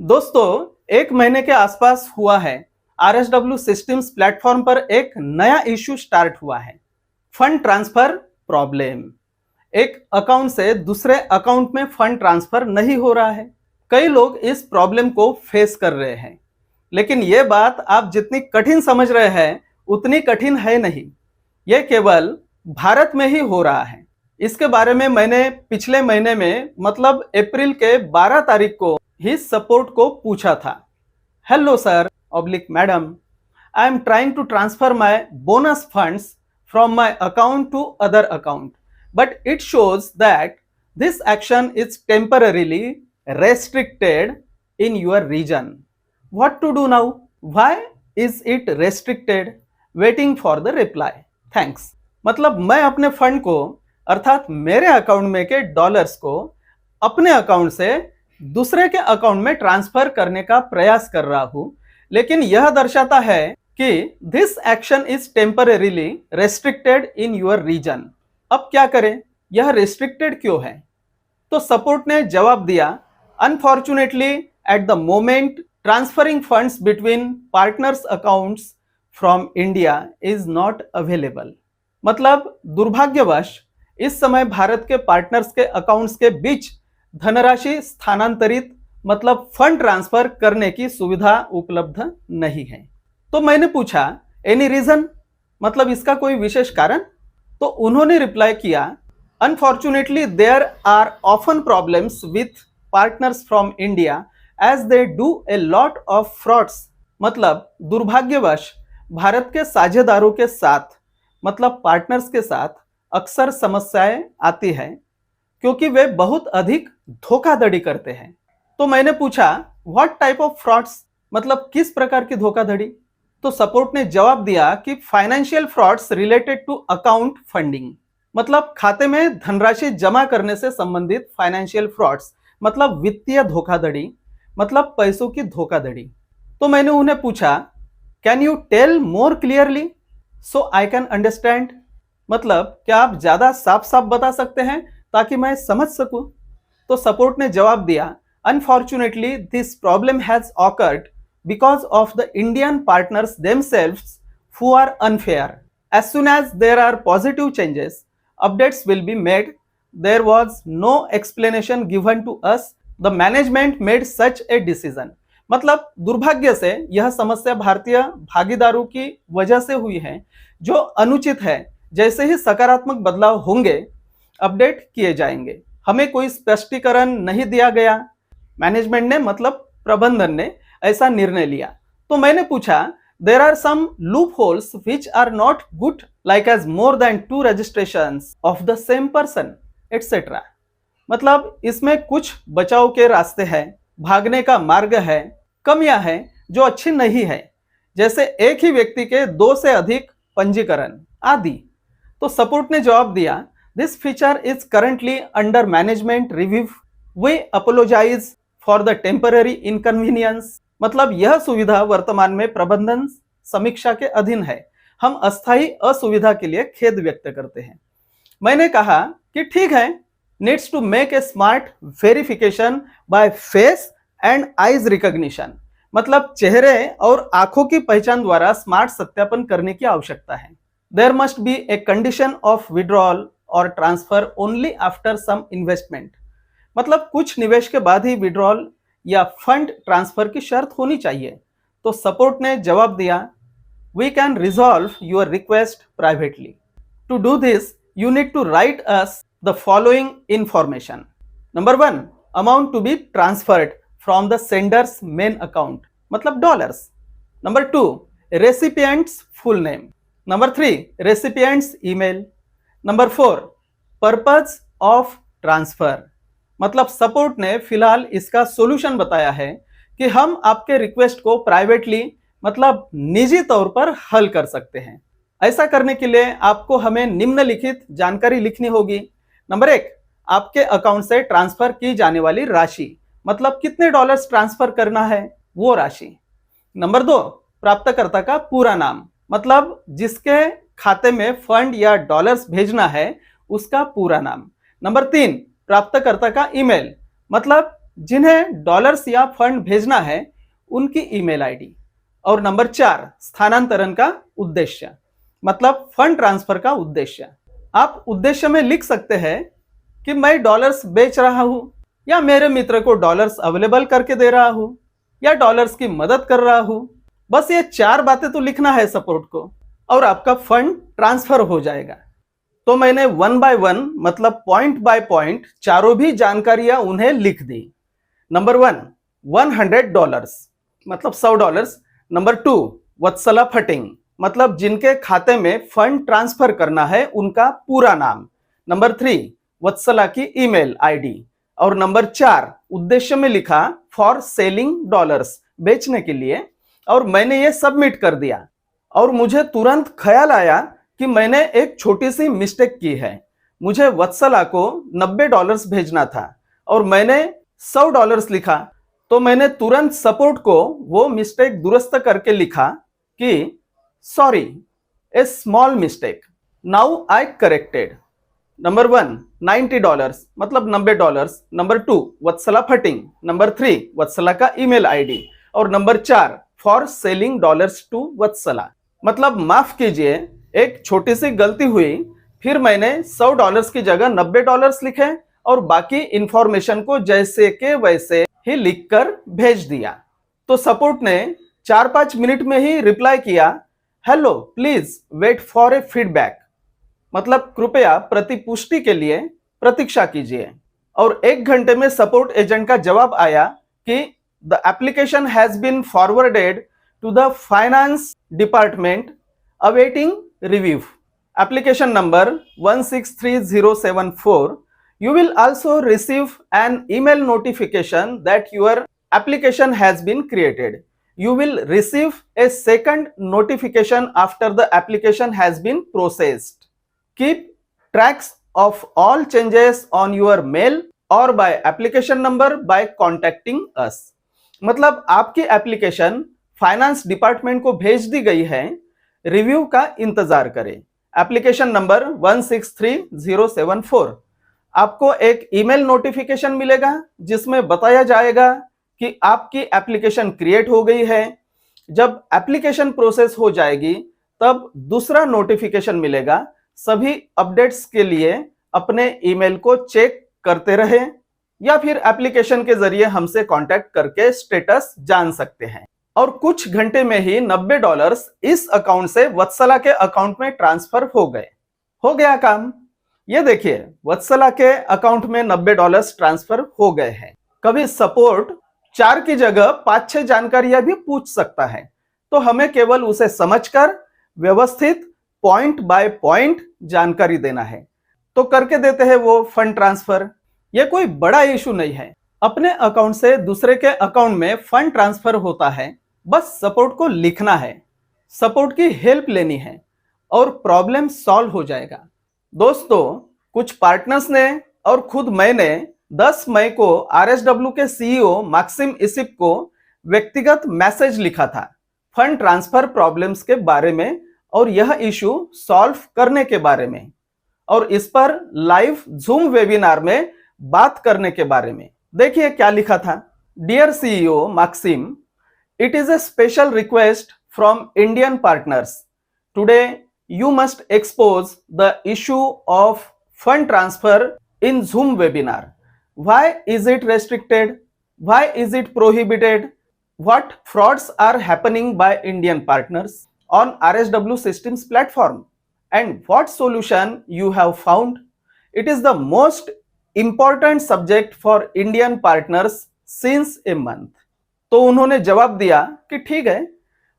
दोस्तों, एक महीने के आसपास हुआ है। RSW सिस्टम्स प्लेटफॉर्म पर एक नया इश्यू स्टार्ट हुआ है, फंड ट्रांसफर प्रॉब्लम। एक अकाउंट से दूसरे अकाउंट में फंड ट्रांसफर नहीं हो रहा है। कई लोग इस प्रॉब्लम को फेस कर रहे हैं, लेकिन यह बात आप जितनी कठिन समझ रहे हैं उतनी कठिन है नहीं। यह केवल भारत में ही हो रहा है। इसके बारे में मैंने पिछले महीने में मतलब अप्रैल के 12 तारीख को ही सपोर्ट को पूछा था। Hello sir oblique madam, I am trying to transfer my bonus funds from my account to other account, but it shows that this action is temporarily restricted in your region. What to do now? Why is it restricted? Waiting for the reply. Thanks. मतलब मैं अपने fund को अर्थात मेरे account में के dollars को अपने अकाउंट से दूसरे के अकाउंट में ट्रांसफर करने का प्रयास कर रहा हूं, लेकिन यह दर्शाता है कि this action is temporarily restricted in your region. अब क्या करें? यह रेस्ट्रिक्टेड क्यों है? तो सपोर्ट ने जवाब दिया, unfortunately at the moment transferring funds between partners accounts from India is not available. मतलब दुर्भाग्यवश इस समय भारत के पार्टनर्स के अकाउंट्स के बीच धनराशि स्थानांतरित मतलब फंड ट्रांसफर करने की सुविधा उपलब्ध नहीं है। तो मैंने पूछा एनी रीजन, मतलब इसका कोई विशेष कारण? तो उन्होंने रिप्लाई किया, unfortunately there are often problems with partners from India as they do a lot of frauds. मतलब दुर्भाग्यवश भारत के साझेदारों के साथ मतलब पार्टनर्स के साथ अक्सर समस्याएं आती है क्योंकि वे बहुत अधिक धोखाधड़ी करते हैं। तो मैंने पूछा व्हाट टाइप ऑफ फ्रॉड्स, मतलब किस प्रकार की धोखाधड़ी? तो सपोर्ट ने जवाब दिया कि financial frauds related to account funding, मतलब खाते में धनराशि जमा करने से संबंधित फाइनेंशियल फ्रॉड्स, मतलब वित्तीय धोखाधड़ी, मतलब पैसों की धोखाधड़ी। तो मैंने उन्हें पूछा can you tell more clearly so I can understand, मतलब क्या आप ज्यादा साफ साफ बता सकते हैं ताकि मैं समझ सकूं? तो सपोर्ट ने जवाब दिया, unfortunately this problem has occurred because of the Indian partners themselves who are unfair. As soon as there are positive changes, updates will be made. There was no explanation given to us. The management made such a decision. मतलब दुर्भाग्य से यह समस्या भारतीय भागीदारों की वजह से हुई है जो अनुचित है। जैसे ही सकारात्मक बदलाव होंगे अपडेट किए जाएंगे। हमें कोई स्पष्टीकरण नहीं दिया गया। मैनेजमेंट ने मतलब प्रबंधन ने ऐसा निर्णय लिया। तो मैंने पूछा there are some loopholes which are not good, like as more than 2 registrations of the same person etc. मतलब इसमें कुछ बचाव के रास्ते हैं, भागने का मार्ग है, कमियां हैं जो अच्छी नहीं है, जैसे एक ही व्यक्ति के 2 से अधिक पंजीकरण आदि। तो सपोर्ट ने जवाब दिया, this feature is currently under management review, we apologise for the temporary inconvenience. मतलब यह सुविधा वर्तमान में प्रबंधन समीक्षा के अधीन है। हम अस्थायी असुविधा के लिए खेद व्यक्त करते हैं। मैंने कहा कि ठीक है, needs to make a smart verification by face and eyes recognition, मतलब चेहरे और आंखों की पहचान द्वारा स्मार्ट सत्यापन करने की आवश्यकता है। There must be a condition of withdrawal और transfer only after some investment, मतलब कुछ निवेश के बाद ही विड्रॉल या फंड ट्रांसफर की शर्त होनी चाहिए। तो सपोर्ट ने जवाब दिया, we can resolve your request privately. To do this you need to write us the following information. Number 1, amount to be transferred from the sender's main account, मतलब dollars. Number 2, recipient's full name. Number 3, recipients email. Number 4, purpose of transfer, मतलब support ने फिलहाल इसका solution बताया है कि हम आपके रिक्वेस्ट को प्राइवेटली मतलब निजी तौर पर हल कर सकते हैं। ऐसा करने के लिए आपको हमें निम्नलिखित जानकारी लिखनी होगी। नंबर 1, आपके अकाउंट से ट्रांसफर की जाने वाली राशि, मतलब कितने डॉलर्स ट्रांसफर करना है वो राशि। नंबर 2, प्राप्तकर्ता का पूरा नाम, मतलब जिसके खाते में फंड या डॉलर्स भेजना है उसका पूरा नाम। नंबर 3, प्राप्तकर्ता का ईमेल, मतलब जिन्हें डॉलर्स या फंड भेजना है उनकी ईमेल आईडी। और नंबर 4, स्थानांतरण का उद्देश्य, मतलब फंड ट्रांसफर का उद्देश्य। आप उद्देश्य में लिख सकते हैं कि मैं डॉलर्स बेच रहा हूं, या मेरे मित्र को डॉलर्स अवेलेबल करके दे रहा हूं, या डॉलर्स की मदद कर रहा हूं। बस ये 4 बातें तो लिखना है सपोर्ट को, और आपका फंड ट्रांसफर हो जाएगा। तो मैंने 1 बाय 1 मतलब पॉइंट बाय पॉइंट चारों भी जानकारियां उन्हें लिख दी। नंबर 1, $100 मतलब $100। नंबर 2, वत्सला फटिंग मतलब जिनके खाते में फंड ट्रांसफर करना है उनका पूरा नाम। नंबर 3, वत्सला की ईमेल आईडी। और नंबर 4, उद्देश्य में लिखा फॉर सेलिंग डॉलर्स, बेचने के लिए। और मैंने ये सबमिट कर दिया, और मुझे तुरंत ख्याल आया कि मैंने एक छोटी सी मिस्टेक की है। मुझे वत्सला को $90 भेजना था और मैंने $100 लिखा। तो मैंने तुरंत सपोर्ट को वो मिस्टेक दुरुस्त करके लिखा कि sorry, A small mistake, now I corrected. Number 1, $90 मतलब $90। नंबर 2, वत्सला फटिंग। नंबर 3, वत्सला का ईमेल आईडी। और number 4, for selling dollars to Vatsala, मतलब माफ कीजिए, एक छोटी सी गलती हुई। फिर मैंने $100 की जगह $90 लिखे और बाकी इंफॉर्मेशन को जैसे के वैसे ही लिखकर भेज दिया। तो सपोर्ट ने 4-5 मिनट में ही रिप्लाई किया, hello please wait for a feedback, मतलब कृपया प्रतिपुष्टि के लिए प्रतीक्षा कीजिए। और 1 घंटे में सपोर्ट एजेंट का जवाब आया कि the application has been forwarded to the finance department awaiting review. Application number 163074. You will also receive an email notification that your application has been created. You will receive a second notification after the application has been processed. Keep tracks of all changes on your mail or by application number by contacting us. मतलब आपकी application finance department को भेज दी गई है, review का इंतजार करें। Application number 163074। आपको एक ईमेल नोटिफिकेशन मिलेगा जिसमें बताया जाएगा कि आपकी एप्लीकेशन क्रिएट हो गई है। जब एप्लीकेशन प्रोसेस हो जाएगी तब दूसरा नोटिफिकेशन मिलेगा। सभी अपडेट्स के लिए अपने ईमेल को चेक करते रहें, या फिर एप्लीकेशन के जरिए हमसे कांटेक्ट करके स्टेटस जान सकते हैं। और कुछ घंटे में ही $90 इस अकाउंट से वत्सला के अकाउंट में ट्रांसफर हो गए। हो गया काम। ये देखिए, वत्सला के अकाउंट में $90 ट्रांसफर हो गए हैं। कभी सपोर्ट 4 की जगह 5-6 जानकारियां भी पूछ सकता है, तो हमें केवल उसे समझकर व्यवस्थित पॉइंट बाय पॉइंट जानकारी देना है, तो करके देते हैं वो फंड ट्रांसफर। ये कोई बड़ा इशू नहीं है। अपने अकाउंट से दूसरे के अकाउंट में फंड ट्रांसफर होता है, बस सपोर्ट को लिखना है, सपोर्ट की हेल्प लेनी है और प्रॉब्लम सॉल्व हो जाएगा। दोस्तों, कुछ पार्टनर्स ने और खुद मैंने 10 मई को RSW के CEO मैक्सिम इसिप को व्यक्तिगत मैसेज लिखा था फंड ट्रांसफर प्रॉब्लम्स के बारे में और यह इशू सॉल्व करने के बारे में, और इस पर लाइव जूम वेबिनार में बात करने के बारे में। देखिए क्या लिखा था। Dear CEO Maxim, it is a special request from Indian partners. Today, you must expose the issue of fund transfer in Zoom webinar. Why is it restricted? Why is it prohibited? What frauds are happening by Indian partners on RSW Systems platform? And what solution you have found? It is the most important subject for Indian partners since a month. तो उन्होंने जवाब दिया कि ठीक है,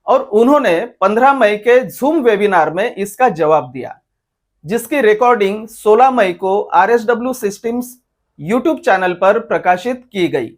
और उन्होंने 15 मई के जूम वेबिनार में इसका जवाब दिया, जिसकी रिकॉर्डिंग 16 मई को RSW सिस्टम्स यूट्यूब चैनल पर प्रकाशित की गई।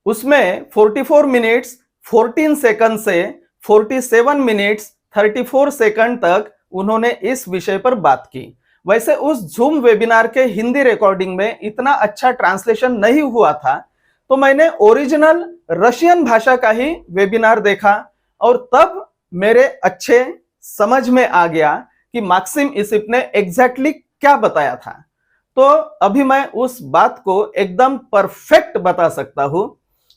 उसमें 44 मिनट्स 14 सेकंड से 47 मिनट्स 34 सेकंड तक उन्होंने इस विषय पर बात की। वैसे उस जूम वेबिनार के हिंदी रिकॉर्डिंग में इतना अच्छा ट्रांसलेशन नहीं हुआ था, तो मैंने ओरिजिनल रशियन भाषा का ही वेबिनार देखा और तब मेरे अच्छे समझ में आ गया कि मैक्सिम इसिप ने एग्जैक्टली क्या बताया था। तो अभी मैं उस बात को एकदम परफेक्ट बता सकता हूं।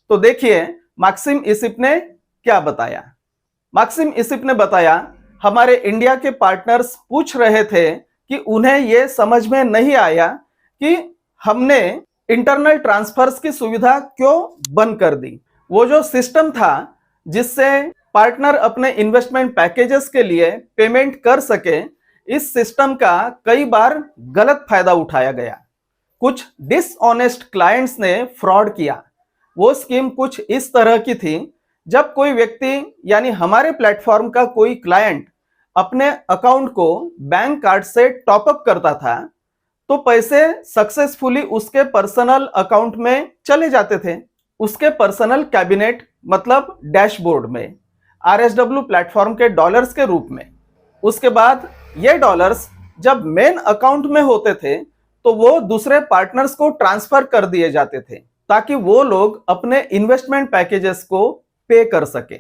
तो देखिए मैक्सिम इसिप ने क्या बताया। मैक्सिम इसिप ने बताया, हमारे इंडिया के पार्टनर्स पूछ रहे थे कि उन्हें यह समझ में नहीं आया कि हमने इंटरनल ट्रांसफर्स की सुविधा क्यों बंद कर दी। वो जो सिस्टम था जिससे पार्टनर अपने इन्वेस्टमेंट पैकेजेस के लिए पेमेंट कर सके, इस सिस्टम का कई बार गलत फायदा उठाया गया। कुछ डिसऑनेस्ट क्लाइंट्स ने फ्रॉड किया। वो स्कीम कुछ इस तरह की थी, जब कोई व्यक्ति यानी हमारे प्लेटफॉर्म का कोई क्लाइंट अपने अकाउंट को बैंक कार्ड से टॉपअप करता था, तो पैसे सक्सेसफुली उसके पर्सनल अकाउंट में चले जाते थे, उसके पर्सनल कैबिनेट मतलब डैशबोर्ड में, आरएसडब्ल्यू प्लेटफॉर्म के डॉलर्स के रूप में। उसके बाद ये डॉलर्स जब मेन अकाउंट में होते थे तो वो दूसरे पार्टनर्स को ट्रांसफर कर दिए जाते थे, ताकि वो लोग अपने इन्वेस्टमेंट पैकेजेस को पे कर सके।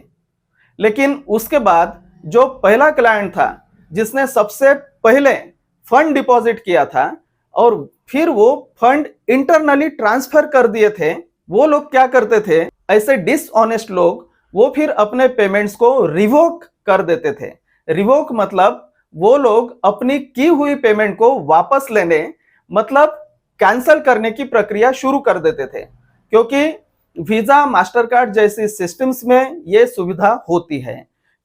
लेकिन उसके बाद जो पहला क्लाइंट था जिसने सबसे पहले फंड डिपॉजिट किया था और फिर वो फंड इंटरनली ट्रांसफर कर दिए थे, वो लोग क्या करते थे, ऐसे डिसऑनेस्ट लोग वो फिर अपने पेमेंट्स को रिवोक कर देते थे। रिवोक मतलब वो लोग अपनी की हुई पेमेंट को वापस लेने मतलब कैंसल करने की प्रक्रिया शुरू कर देते थे, क्योंकि वीजा मास्टर कार्ड जैसी सिस्टम्स में यह सुविधा होती है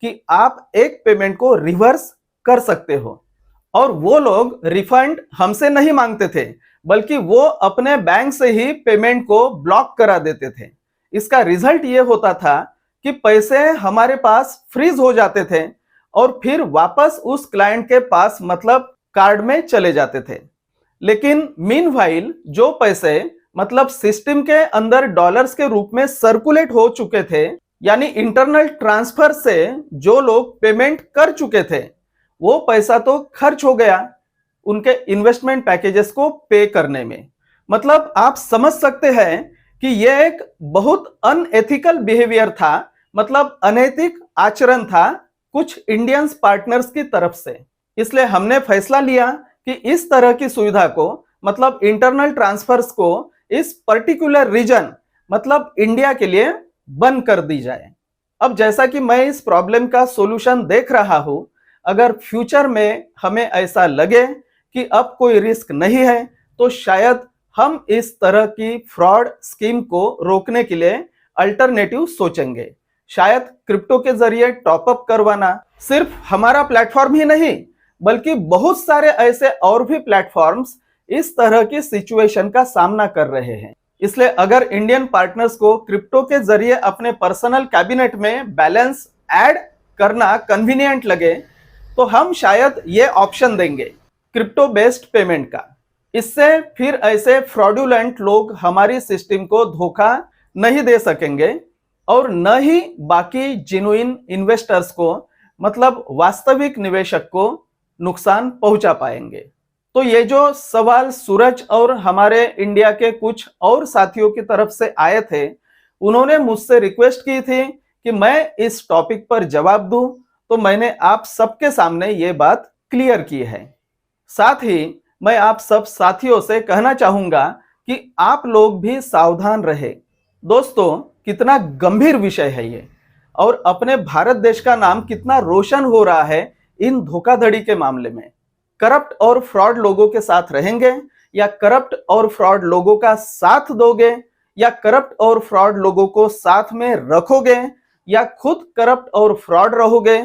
कि आप एक पेमेंट को रिवर्स कर सकते हो। और वो लोग रिफंड हमसे नहीं मांगते थे, बल्कि वो अपने बैंक से ही पेमेंट को ब्लॉक करा देते थे। इसका रिजल्ट ये होता था कि पैसे हमारे पास फ्रीज हो जाते थे और फिर वापस उस क्लाइंट के पास मतलब कार्ड में चले जाते थे। लेकिन मीनवाइल जो पैसे मतलब सिस्टम के अंदर डॉलर्स के रूप में सर्कुलेट हो चुके थे, यानी इंटरनल ट्रांसफर से जो लोग पेमेंट कर चुके थे, वो पैसा तो खर्च हो गया उनके इन्वेस्टमेंट पैकेजेस को पे करने में। मतलब आप समझ सकते हैं कि यह एक बहुत अनएथिकल बिहेवियर था, मतलब अनैतिक आचरण था कुछ इंडियंस पार्टनर्स की तरफ से। इसलिए हमने फैसला लिया कि इस तरह की सुविधा को मतलब इंटरनल ट्रांसफर्स को इस पर्टिकुलर रीजन मतलब इंडिया के लिए बंद कर दी जाए। अब जैसा कि मैं इस प्रॉब्लम का सॉल्यूशन देख रहा हूं, अगर फ्यूचर में हमें ऐसा लगे कि अब कोई रिस्क नहीं है, तो शायद हम इस तरह की फ्रॉड स्कीम को रोकने के लिए अल्टरनेटिव सोचेंगे। शायद क्रिप्टो के जरिए टॉपअप करवाना। सिर्फ हमारा प्लेटफॉर्म ही नहीं, बल्कि बहुत सारे ऐसे और भी प्लेटफॉर्म्स इस तरह की सिचुएशन का सामना कर रहे हैं। इसलिए अगर इंडियन पार्टनर्स को क्रिप्टो के जरिए अपने पर्सनल कैबिनेट में बैलेंस ऐड करना कन्वीनियंट लगे, तो हम शायद ये ऑप्शन देंगे क्रिप्टो बेस्ड पेमेंट का। इससे फिर ऐसे फ्रॉडुलेंट लोग हमारी सिस्टम को धोखा नहीं दे सकेंगे और न ही बाकी जेन्युइन इन्वेस्टर्स को मतलब वास्तविक निवेशक को नुकसान पहुंचा पाएंगे। तो ये जो सवाल सूरज और हमारे इंडिया के कुछ और साथियों की तरफ से आए थे, उन्होंने मुझसे रिक्वेस्ट की थी कि मैं इस टॉपिक पर जवाब दूं, तो मैंने आप सबके सामने ये बात क्लियर की है। साथ ही मैं आप सब साथियों से कहना चाहूंगा कि आप लोग भी सावधान रहे। दोस्तों, कितना गंभीर विषय है ये, और अपने भारत देश का नाम कितना रोशन हो रहा है इन धोखाधड़ी के मामले में। करप्ट और फ्रॉड लोगों के साथ रहेंगे या करप्ट और फ्रॉड लोगों का साथ दोगे, या करप्ट और फ्रॉड लोगों को साथ में रखोगे, या खुद करप्ट और फ्रॉड रहोगे,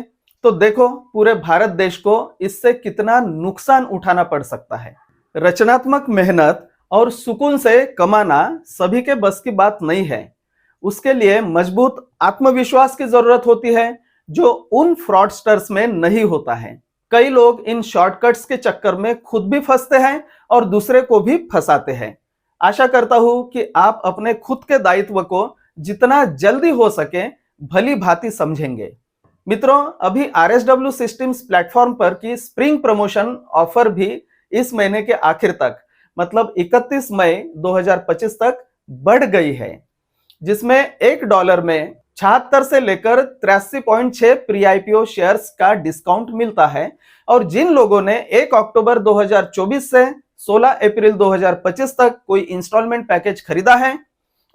तो देखो पूरे भारत देश को इससे कितना नुकसान उठाना पड़ सकता है। रचनात्मक मेहनत और सुकून से कमाना सभी के बस की बात नहीं है। उसके लिए मजबूत आत्मविश्वास की जरूरत होती है, जो उन फ्रॉडस्टर्स में नहीं होता है। कई लोग इन शॉर्टकट्स के चक्कर में खुद भी फंसते हैं और दूसरे को भी फंसाते हैं। आशा करता हूं कि आप अपने खुद के दायित्व को जितना जल्दी हो सके भली भांति समझेंगे। मित्रों, अभी आरएसडब्ल्यू सिस्टम्स प्लेटफॉर्म पर की स्प्रिंग प्रमोशन ऑफर भी इस महीने के आखिर तक मतलब 31 मई 2025 तक बढ़ गई है, जिसमें $1 में 76 से लेकर 83.6 प्री आईपीओ शेयर्स का डिस्काउंट मिलता है। और जिन लोगों ने 1 अक्टूबर 2024 से 16 अप्रैल 2025 तक कोई इंस्टॉलमेंट पैकेज खरीदा है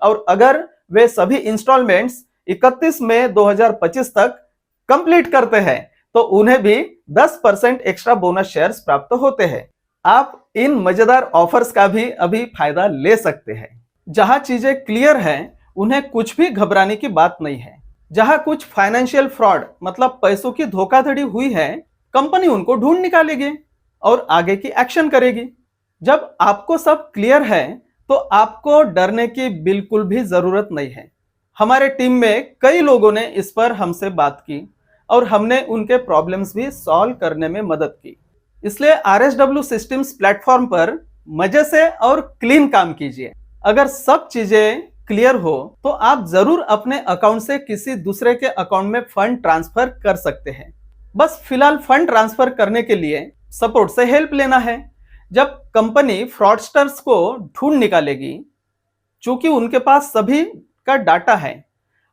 और अगर वे सभी इंस्टॉलमेंट्स 31 मई 2025 तक कंप्लीट करते हैं तो उन्हें भी 10% एक्स्ट्रा बोनस शेयर्स प्राप्त होते हैं। आप इन मजेदार ऑफर्स का भी अभी फायदा ले सकते हैं। जहां चीजें क्लियर हैं उन्हें कुछ भी घबराने की बात नहीं है। जहां कुछ फाइनेंशियल फ्रॉड मतलब पैसों की धोखाधड़ी हुई है, कंपनी उनको ढूंढ निकालेगी और आगे की एक्शन करेगी। जब आपको सब क्लियर है तो आपको डरने की बिल्कुल भी जरूरत नहीं है। हमारे टीम में कई लोगों ने इस पर हमसे बात की और हमने उनके प्रॉब्लम्स भी सॉल्व करने में मदद की। इसलिए RSW सिस्टम्स प्लेटफॉर्म पर मजे से और क्लीन काम कीजिए। अगर सब चीजें क्लियर हो तो आप जरूर अपने अकाउंट से किसी दूसरे के अकाउंट में फंड ट्रांसफर कर सकते हैं। बस फिलहाल फंड ट्रांसफर करने के लिए सपोर्ट से हेल्प लेना है। जब कंपनी फ्रॉडस्टर्स को ढूंढ निकालेगी, चूंकि उनके पास सभी का डाटा है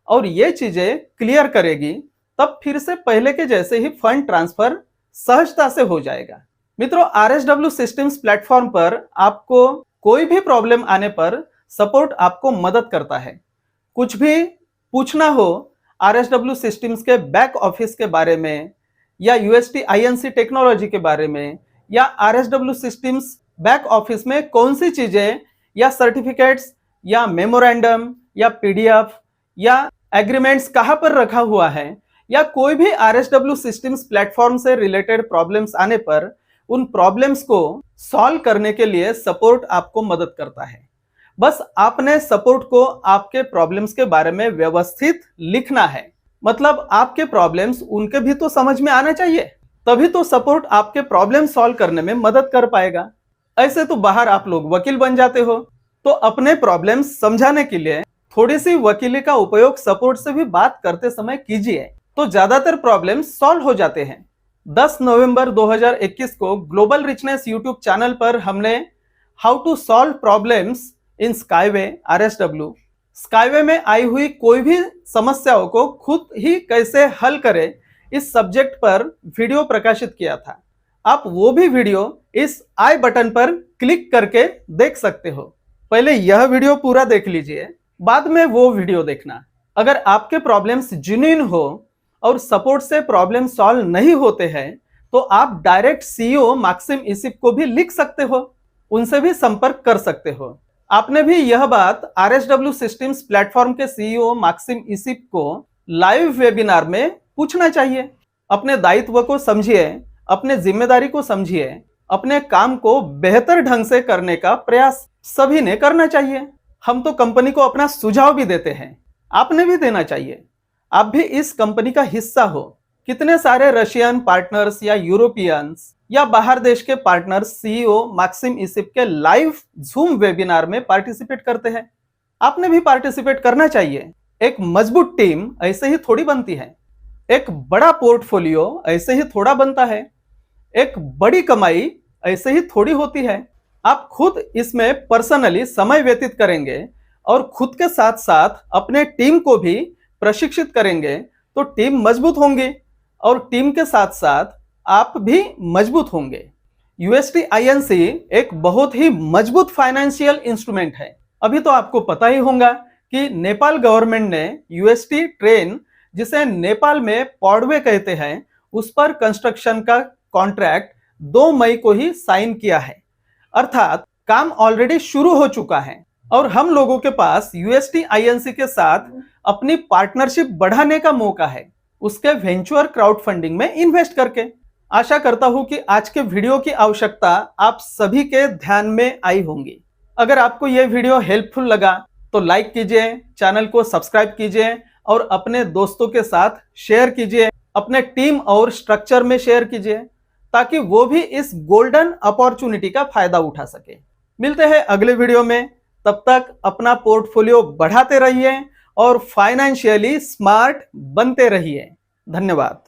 और ये चीजें क्लियर करेगी, तब फिर से पहले के जैसे ही फंड ट्रांसफर सहजता से हो जाएगा। मित्रों, RSW सिस्टम्स प्लेटफॉर्म पर आपको कोई भी प्रॉब्लम आने पर सपोर्ट आपको मदद करता है। कुछ भी पूछना हो RSW सिस्टम्स के बैक ऑफिस के बारे में या UST INC टेक्नोलॉजी के बारे में या RSW सिस्टम्स बैक ऑफिस में कौन सी चीजें या सर्टिफिकेट्स या मेमोरेंडम या PDF या एग्रीमेंट्स कहां पर रखा हुआ है या कोई भी RSW सिस्टम्स प्लेटफॉर्म से रिलेटेड प्रॉब्लम्स आने पर उन प्रॉब्लम्स को सॉल्व करने के लिए सपोर्ट आपको मदद करता है। बस आपने सपोर्ट को आपके प्रॉब्लम्स के बारे में व्यवस्थित लिखना है। मतलब आपके प्रॉब्लम्स उनके भी तो समझ में आना चाहिए, तभी तो सपोर्ट आपके प्रॉब्लम सॉल्व करने में मदद कर पाएगा। ऐसे तो बाहर आप लोग वकील बन जाते हो, तो अपने प्रॉब्लम्स समझाने के लिए थोड़ी सी वकीली का उपयोग सपोर्ट से भी बात करते समय कीजिए, तो ज्यादातर प्रॉब्लम्स सॉल्व हो जाते हैं। 10 नवंबर 2021 को ग्लोबल रिचनेस यूट्यूब चैनल पर हमने how to solve problems in Skyway RSW, Skyway में आई हुई कोई भी समस्याओं को खुद ही कैसे हल करें, इस सब्जेक्ट पर वीडियो प्रकाशित किया था। आप वो भी वीडियो इस आई बटन पर क्लिक करके देख सकते हो। पहले यह वीडियो पूरा देख लीजिए, बाद में वो वीडियो देखना। अगर आपके प्रॉब्लम्स जेन्युइन हो और सपोर्ट से प्रॉब्लम सॉल्व नहीं होते हैं तो आप डायरेक्ट CEO माक्सिम इसिप को भी लिख सकते हो, उनसे भी संपर्क कर सकते हो। आपने भी यह बात RSW सिस्टम्स प्लेटफॉर्म के CEO माक्सिम इसिप को लाइव वेबिनार में पूछना चाहिए। अपने दायित्व को समझिए, अपने जिम्मेदारी को समझिए, अपने काम को बेहतर ढंग से करने का प्रयास सभी ने करना चाहिए। हम तो कंपनी को अपना सुझाव भी देते हैं, आपने भी देना चाहिए। आप भी इस कंपनी का हिस्सा हो। कितने सारे रशियन पार्टनर्स या यूरोपियंस या बाहर देश के पार्टनर्स CEO माक्सिम इसिप के लाइव जूम वेबिनार में पार्टिसिपेट करते हैं। आपने भी पार्टिसिपेट करना चाहिए। एक मजबूत टीम ऐसे ही थोड़ी बनती है, एक बड़ा पोर्टफोलियो ऐसे ही थोड़ा बनता है, एक बड़ी कमाई ऐसे ही थोड़ी होती है। आप खुद इसमें पर्सनली समय व्यतीत करेंगे और खुद के साथ साथ अपने टीम को भी प्रशिक्षित करेंगे तो टीम मजबूत होंगी और टीम के साथ साथ आप भी मजबूत होंगे। UST INC एक बहुत ही मजबूत फाइनेंशियल इंस्ट्रूमेंट है। अभी तो आपको पता ही होगा कि नेपाल गवर्नमेंट ने UST ट्रेन, जिसे नेपाल में पौडवे कहते हैं, उस पर कंस्ट्रक्शन का कॉन्ट्रैक्ट 2 मई को ही साइन किया है। अर्थात काम ऑलरेडी शुरू हो चुका है और हम लोगों के पास UST INC के साथ अपनी पार्टनरशिप बढ़ाने का मौका है, उसके वेंचर क्राउड फंडिंग में इन्वेस्ट करके। आशा करता हूं कि आज के वीडियो की आवश्यकता आप सभी के ध्यान में आई होंगी। अगर आपको यह वीडियो हेल्पफुल लगा तो लाइक कीजिए, चैनल को सब्सक्राइब कीजिए और अपने दोस्तों के साथ शेयर कीजिए, अपने टीम और स्ट्रक्चर में शेयर कीजिए ताकि वो भी इस गोल्डन अपॉर्चुनिटी का फायदा उठा सके। मिलते हैं अगले वीडियो में, तब तक अपना पोर्टफोलियो बढ़ाते रहिए और फाइनेंशियली स्मार्ट बनते रहिए। धन्यवाद।